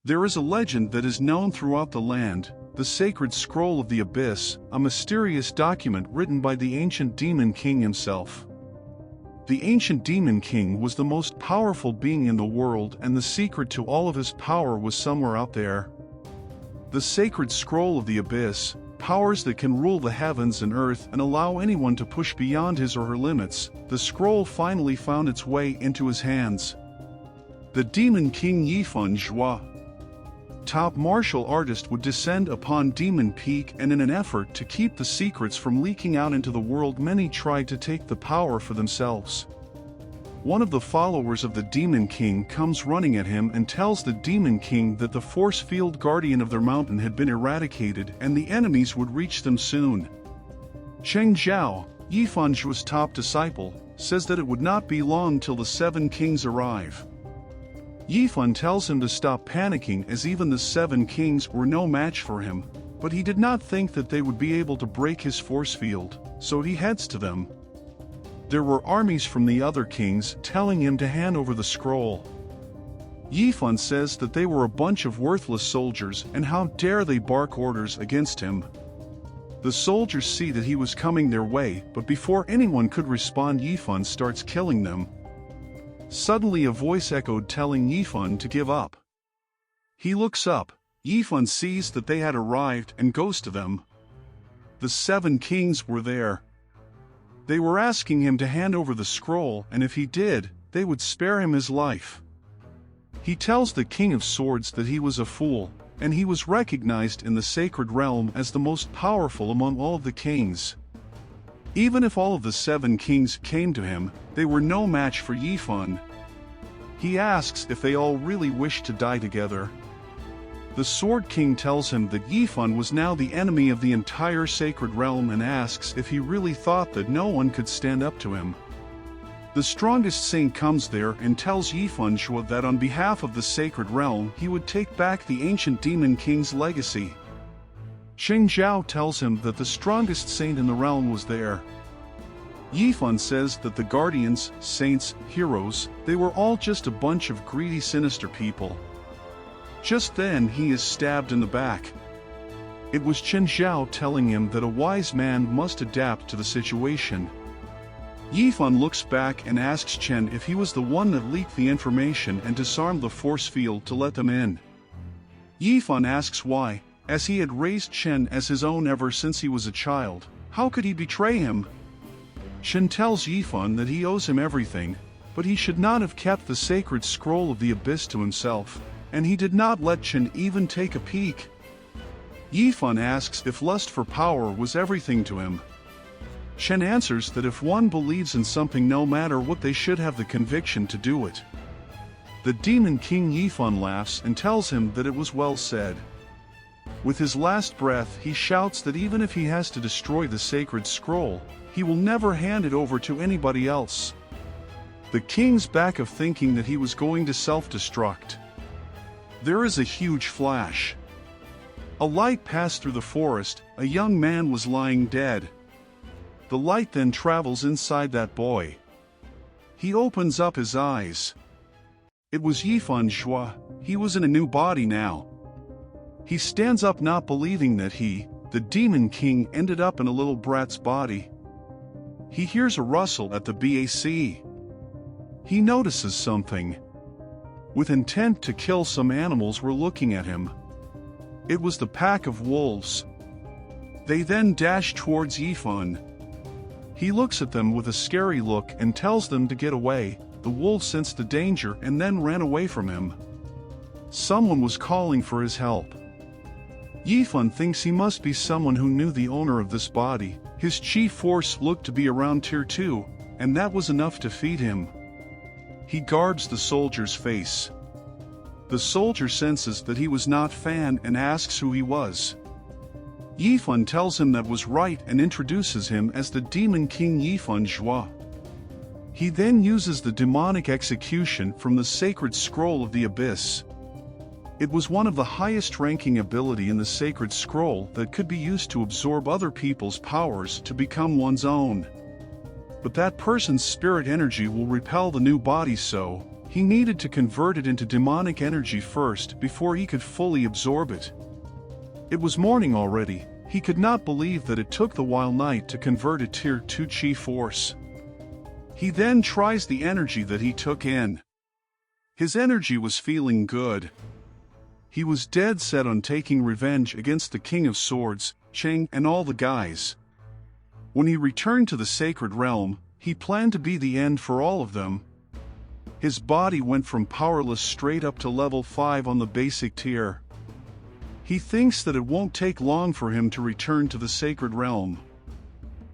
There is a legend that is known throughout the land, the Sacred Scroll of the Abyss, a mysterious document written by the ancient Demon King himself. The ancient Demon King was the most powerful being in the world, and the secret to all of his power was somewhere out there. The Sacred Scroll of the Abyss, powers that can rule the heavens and earth and allow anyone to push beyond his or her limits. The scroll finally found its way into his hands. The Demon King Yifan Zhuo, top martial artist, would descend upon Demon Peak, and in an effort to keep the secrets from leaking out into the world, many tried to take the power for themselves. One of the followers of the Demon King comes running at him and tells the Demon King that the force field guardian of their mountain had been eradicated and the enemies would reach them soon. Cheng Zhao, Yifan Zhuo's top disciple, says that it would not be long till the 7 kings arrive. Yifan tells him to stop panicking, as even the 7 kings were no match for him, but he did not think that they would be able to break his force field, so he heads to them. There were armies from the other kings telling him to hand over the scroll. Yifan says that they were a bunch of worthless soldiers, and how dare they bark orders against him. The soldiers see that he was coming their way, but before anyone could respond, Yifan starts killing them. Suddenly a voice echoed telling Yifan to give up. He looks up. Yifan sees that they had arrived and goes to them. The 7 kings were there. They were asking him to hand over the scroll, and if he did, they would spare him his life. He tells the King of Swords that he was a fool, and he was recognized in the sacred realm as the most powerful among all of the kings. Even if all of the 7 kings came to him, they were no match for Yifan. He asks if they all really wished to die together. The Sword King tells him that Yifan was now the enemy of the entire sacred realm and asks if he really thought that no one could stand up to him. The strongest saint comes there and tells Yifan Zhuo that on behalf of the sacred realm he would take back the ancient Demon King's legacy. Cheng Zhao tells him that the strongest saint in the realm was there. Yifan says that the guardians, saints, heroes, they were all just a bunch of greedy, sinister people. Just then he is stabbed in the back. It was Cheng Zhao telling him that a wise man must adapt to the situation. Yifan looks back and asks Chen if he was the one that leaked the information and disarmed the force field to let them in. Yifan asks why, as he had raised Chen as his own ever since he was a child. How could he betray him? Chen tells Yifan that he owes him everything, but he should not have kept the sacred scroll of the abyss to himself, and he did not let Chen even take a peek. Yifan asks if lust for power was everything to him. Chen answers that if one believes in something, no matter what, they should have the conviction to do it. The Demon King Yifan laughs and tells him that it was well said. With his last breath he shouts that even if he has to destroy the sacred scroll, he will never hand it over to anybody else. The king's back of thinking that he was going to self-destruct. There is a huge flash. A light passed through the forest. A young man was lying dead. The light then travels inside that boy. He opens up his eyes. It was Yifan Zhuo. He was in a new body now. He stands up, not believing that he, the Demon King, ended up in a little brat's body. He hears a rustle at the back. He notices something. With intent to kill, some animals were looking at him. It was the pack of wolves. They then dash towards Yifan. He looks at them with a scary look and tells them to get away. The wolves sensed the danger and then ran away from him. Someone was calling for his help. Yifan thinks he must be someone who knew the owner of this body. His chi force looked to be around tier 2, and that was enough to feed him. He guards the soldier's face. The soldier senses that he was not Fan and asks who he was. Yifan tells him that was right and introduces him as the Demon King Yifan Zhuo. He then uses the demonic execution from the sacred scroll of the abyss. It was one of the highest ranking ability in the sacred scroll that could be used to absorb other people's powers to become one's own. But that person's spirit energy will repel the new body, so He needed to convert it into demonic energy first before he could fully absorb it. It was morning already. He could not believe that it took the while night to convert a tier 2 chi force. He then tries the energy that he took in. His energy was feeling good. He was dead set on taking revenge against the King of Swords, Cheng, and all the guys. When he returned to the sacred realm, he planned to be the end for all of them. His body went from powerless straight up to level 5 on the basic tier. He thinks that it won't take long for him to return to the sacred realm.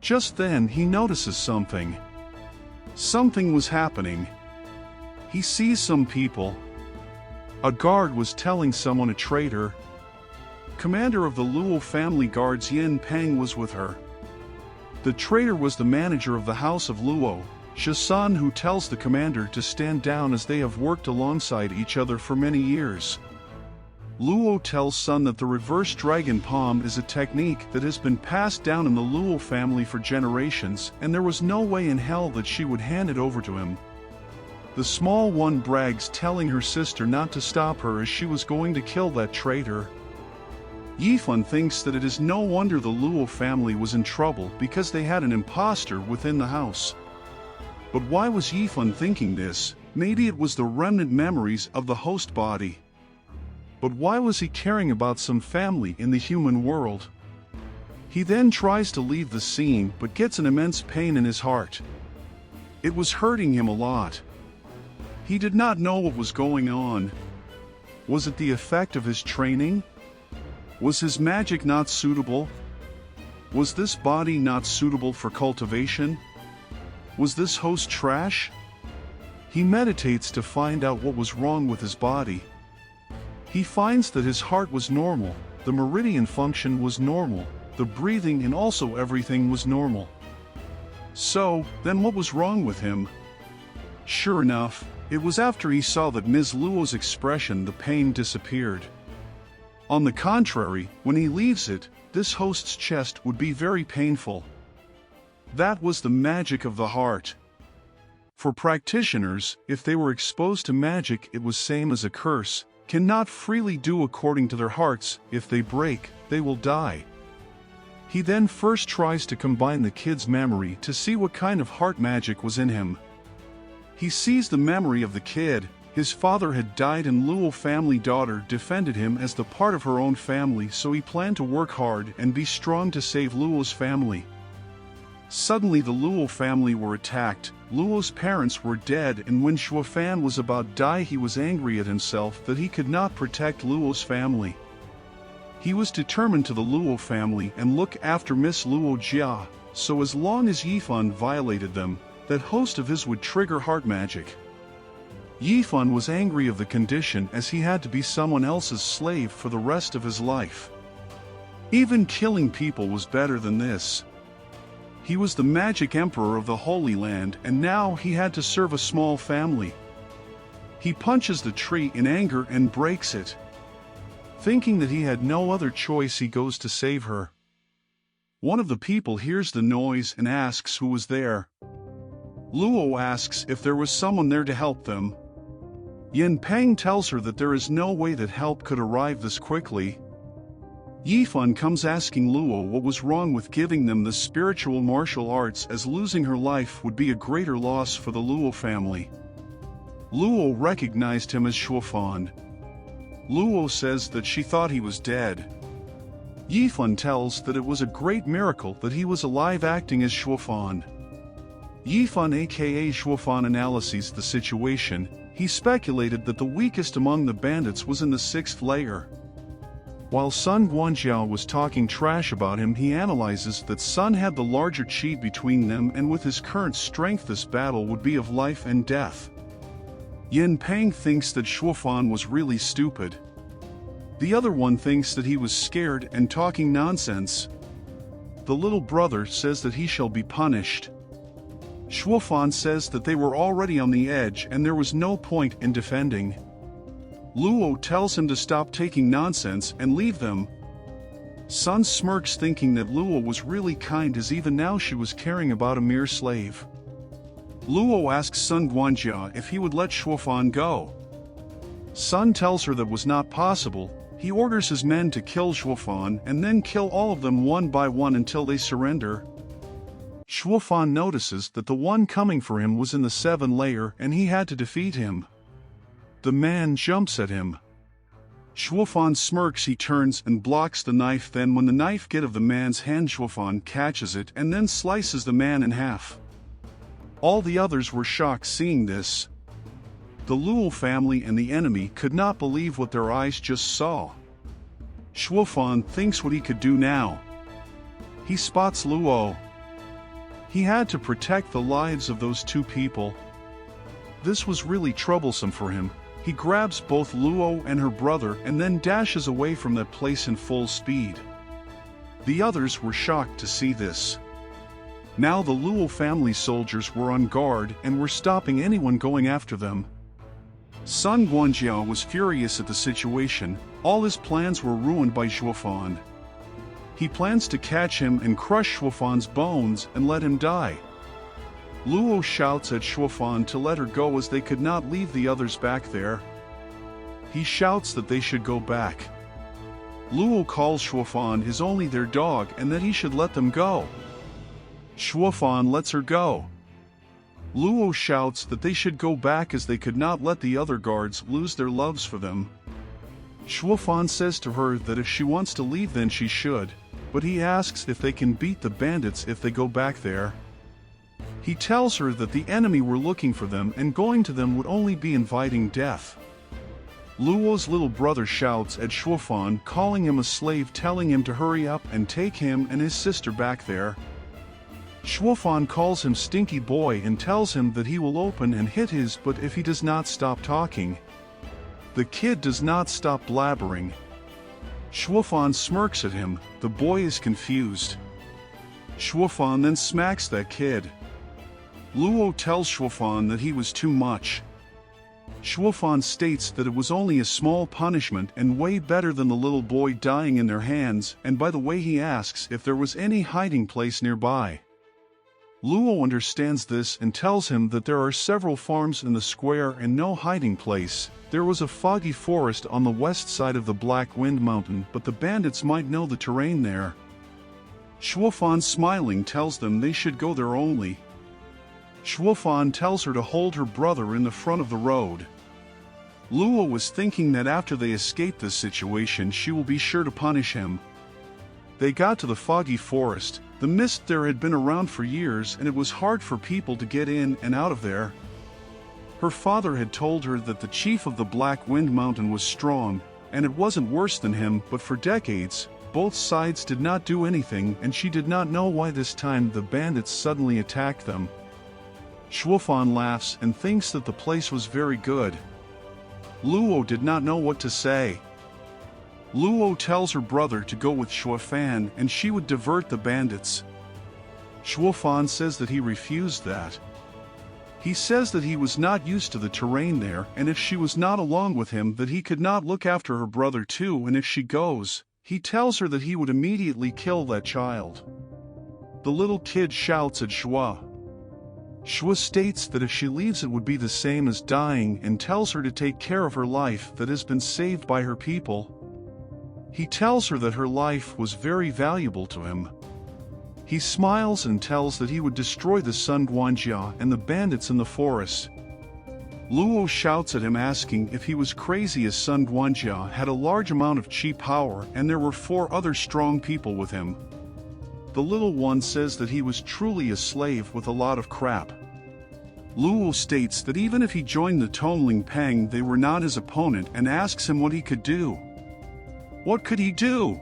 Just then he notices something. Something was happening. He sees some people. A guard was telling someone a traitor. Commander of the Luo family guards Yin Peng was with her. The traitor was the manager of the House of Luo, Shisan, who tells the commander to stand down as they have worked alongside each other for many years. Luo tells Sun that the reverse dragon palm is a technique that has been passed down in the Luo family for generations, and there was no way in hell that she would hand it over to him. The small one brags, telling her sister not to stop her as she was going to kill that traitor. Yifan thinks that it is no wonder the Luo family was in trouble because they had an imposter within the house. But why was Yifan thinking this? Maybe it was the remnant memories of the host body. But why was he caring about some family in the human world? He then tries to leave the scene but gets an immense pain in his heart. It was hurting him a lot. He did not know what was going on. Was it the effect of his training? Was his magic not suitable? Was this body not suitable for cultivation? Was this host trash? He meditates to find out what was wrong with his body. He finds that his heart was normal, the meridian function was normal, the breathing and also everything was normal. So, then what was wrong with him? Sure enough, it was after he saw that Ms. Luo's expression the pain disappeared. On the contrary, when he leaves it, this host's chest would be very painful. That was the magic of the heart. For practitioners, if they were exposed to magic, it was same as a curse, cannot freely do according to their hearts. If they break, they will die. He then first tries to combine the kid's memory to see what kind of heart magic was in him. He sees the memory of the kid. His father had died and Luo family daughter defended him as the part of her own family, so he planned to work hard and be strong to save Luo's family. Suddenly the Luo family were attacked. Luo's parents were dead, and when Zhuo Yifan was about to die, he was angry at himself that he could not protect Luo's family. He was determined to the Luo family and look after Miss Luo Jia, so as long as Yifan violated them, that host of his would trigger heart magic. Yifan was angry of the condition as he had to be someone else's slave for the rest of his life. Even killing people was better than this. He was the magic emperor of the Holy Land, and now he had to serve a small family. He punches the tree in anger and breaks it. Thinking that he had no other choice, he goes to save her. One of the people hears the noise and asks who was there. Luo asks if there was someone there to help them. Yin Peng tells her that there is no way that help could arrive this quickly. Yifan comes asking Luo what was wrong with giving them the spiritual martial arts, as losing her life would be a greater loss for the Luo family. Luo recognized him as Zhuo Yifan. Luo says that she thought he was dead. Yifan tells that it was a great miracle that he was alive, acting as Zhuo Yifan. Yifan aka Zhuo Yifan analyzes the situation. He speculated that the weakest among the bandits was in the 6th layer. While Sun Guanjiao was talking trash about him, he analyzes that Sun had the larger chi between them, and with his current strength this battle would be of life and death. Yin Peng thinks that Zhuo Yifan was really stupid. The other one thinks that he was scared and talking nonsense. The little brother says that he shall be punished. Zhuo Yifan says that they were already on the edge and there was no point in defending. Luo tells him to stop taking nonsense and leave them. Sun smirks, thinking that Luo was really kind, as even now she was caring about a mere slave. Luo asks Sun Guanjia if he would let Zhuo Yifan go. Sun tells her that was not possible. He orders his men to kill Zhuo Yifan and then kill all of them one by one until they surrender. Zhuo Yifan notices that the one coming for him was in the 7th layer and he had to defeat him. The man jumps at him. Zhuo Yifan smirks. He turns and blocks the knife. Then when the knife gets of the man's hand, Zhuo Yifan catches it and then slices the man in half. All the others were shocked seeing this. The Luo family and the enemy could not believe what their eyes just saw. Zhuo Yifan thinks what he could do now. He spots Luo. He had to protect the lives of those two people. This was really troublesome for him. He grabs both Luo and her brother and then dashes away from that place in full speed. The others were shocked to see this. Now the Luo family soldiers were on guard and were stopping anyone going after them. Sun Guanjia was furious at the situation. All his plans were ruined by Zhuo Yifan. He plans to catch him and crush Zhuo Yifan's bones and let him die. Luo shouts at Zhuo Yifan to let her go as they could not leave the others back there. He shouts that they should go back. Luo calls Zhuo Yifan is only their dog and that he should let them go. Zhuo Yifan lets her go. Luo shouts that they should go back as they could not let the other guards lose their loves for them. Zhuo Yifan says to her that if she wants to leave then she should, but he asks if they can beat the bandits if they go back there. He tells her that the enemy were looking for them and going to them would only be inviting death. Luo's little brother shouts at Zhuo Yifan, calling him a slave, telling him to hurry up and take him and his sister back there. Zhuo Yifan calls him Stinky Boy and tells him that he will open and hit his butt if he does not stop talking. The kid does not stop blabbering. Zhuo Yifan smirks at him. The boy is confused. Zhuo Yifan then smacks that kid. Luo tells Zhuo Yifan that he was too much. Zhuo Yifan states that it was only a small punishment and way better than the little boy dying in their hands, and by the way he asks if there was any hiding place nearby. Luo understands this and tells him that there are several farms in the square and no hiding place. There was a foggy forest on the west side of the Black Wind Mountain, but the bandits might know the terrain there. Zhuo Yifan, smiling, tells them they should go there only. Zhuo Yifan tells her to hold her brother in the front of the road. Luo was thinking that after they escape this situation she will be sure to punish him. They got to the foggy forest. The mist there had been around for years and it was hard for people to get in and out of there. Her father had told her that the chief of the Black Wind Mountain was strong, and it wasn't worse than him, but for decades, both sides did not do anything and she did not know why this time the bandits suddenly attacked them. Zhuo Yifan laughs and thinks that the place was very good. Luo did not know what to say. Luo tells her brother to go with Zhuo Yifan and she would divert the bandits. Zhuo Yifan says that he refused that. He says that he was not used to the terrain there and if she was not along with him that he could not look after her brother too, and if she goes, he tells her that he would immediately kill that child. The little kid shouts at Zhuo. Zhuo states that if she leaves it would be the same as dying and tells her to take care of her life that has been saved by her people. He tells her that her life was very valuable to him. He smiles and tells that he would destroy the Sun Guanjia and the bandits in the forest. Luo shouts at him asking if he was crazy as Sun Guanjia had a large amount of chi power and there were 4 other strong people with him. The little one says that he was truly a slave with a lot of crap. Luo states that even if he joined the Tongling Pang they were not his opponent and asks him what he could do. What could he do?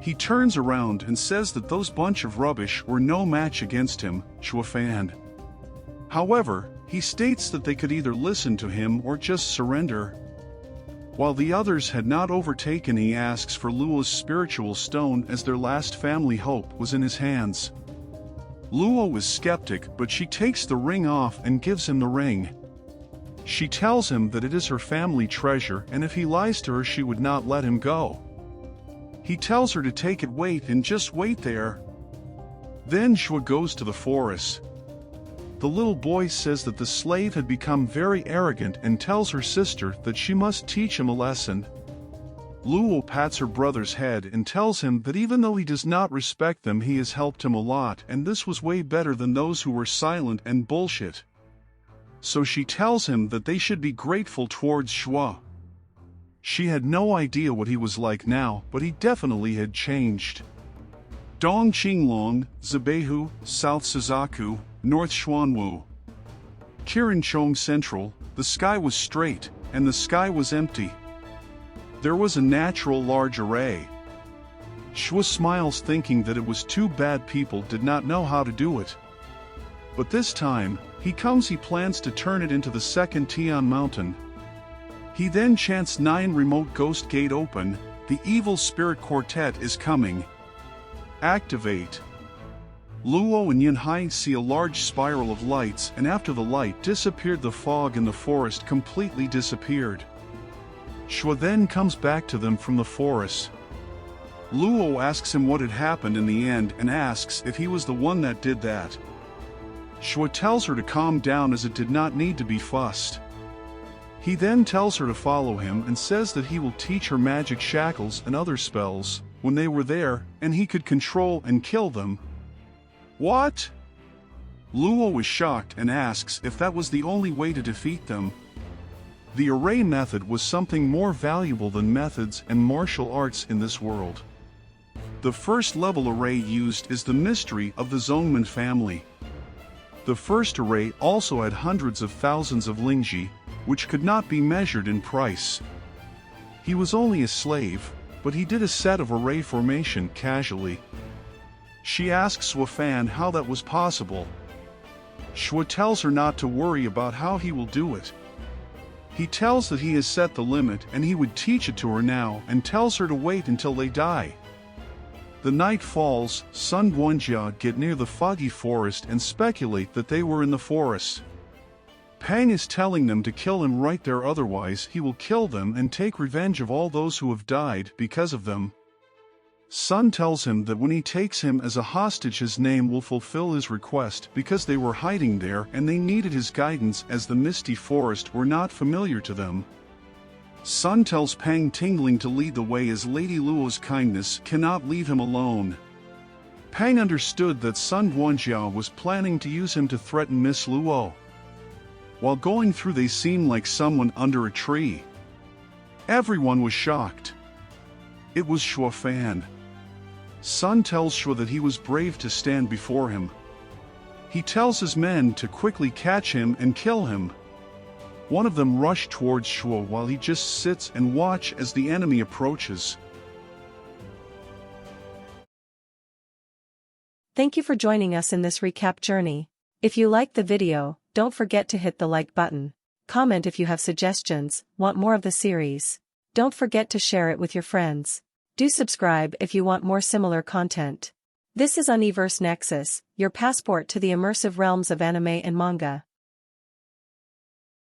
He turns around and says that those bunch of rubbish were no match against him, Zhuo Yifan. However, he states that they could either listen to him or just surrender. While the others had not overtaken, he asks for Luo's spiritual stone as their last family hope was in his hands. Luo is skeptic, but she takes the ring off and gives him the ring. She tells him that it is her family treasure and if he lies to her she would not let him go. He tells her to take it, wait and just wait there. Then Zhuo goes to the forest. the little boy says that the slave had become very arrogant and tells her sister that she must teach him a lesson. Luo pats her brother's head and tells him that even though he does not respect them, he has helped him a lot, and this was way better than those who were silent and bullshit. So she tells him that they should be grateful towards Zhuo. She had no idea what he was like now, but he definitely had changed. Dong Qinglong, Zibehu, South Suzaku, North Xuanwu. Qirinchong Central, the sky was straight, and the sky was empty. There was a natural large array. Zhuo smiles, thinking that it was too bad people did not know how to do it. But this time, he plans to turn it into the second Tian Mountain. He then chants 9 remote ghost gate open, the evil spirit quartet is coming. Activate. Luo and Yunhai see a large spiral of lights, and after the light disappeared, the fog in the forest completely disappeared. Zhuo then comes back to them from the forest. Luo asks him what had happened in the end and asks if he was the one that did that. Zhuo tells her to calm down as it did not need to be fussed. He then tells her to follow him and says that he will teach her magic shackles and other spells when they were there, and he could control and kill them. What? Luo is shocked and asks if that was the only way to defeat them. The array method was something more valuable than methods and martial arts in this world. The first level array used is the mystery of the Zhongmen family. The first array also had hundreds of thousands of lingji, which could not be measured in price. He was only a slave, but he did a set of array formation casually. She asks Zhuo Fan how that was possible. Zhuo tells her not to worry about how he will do it. He tells that he has set the limit and he would teach it to her now, and tells her to wait until they die. The night falls, Sun Guanjia get near the foggy forest and speculate that they were in the forest. Pang is telling them to kill him right there, otherwise he will kill them and take revenge of all those who have died because of them. Sun tells him that when he takes him as a hostage, his name will fulfill his request because they were hiding there and they needed his guidance as the misty forest were not familiar to them. Sun tells Pang Tingling to lead the way as Lady Luo's kindness cannot leave him alone. Pang understood that Sun Guanjia was planning to use him to threaten Miss Luo. While going through, they seemed like someone under a tree. Everyone was shocked. It was Zhuo Fan. Sun tells Zhuo that he was brave to stand before him. He tells his men to quickly catch him and kill him. One of them rushed towards Zhuo while he just sits and watch as the enemy approaches. Thank you for joining us in this recap journey. If you liked the video, don't forget to hit the like button. Comment if you have suggestions, want more of the series. Don't forget to share it with your friends. Do subscribe if you want more similar content. This is Universe Nexus, your passport to the immersive realms of anime and manga.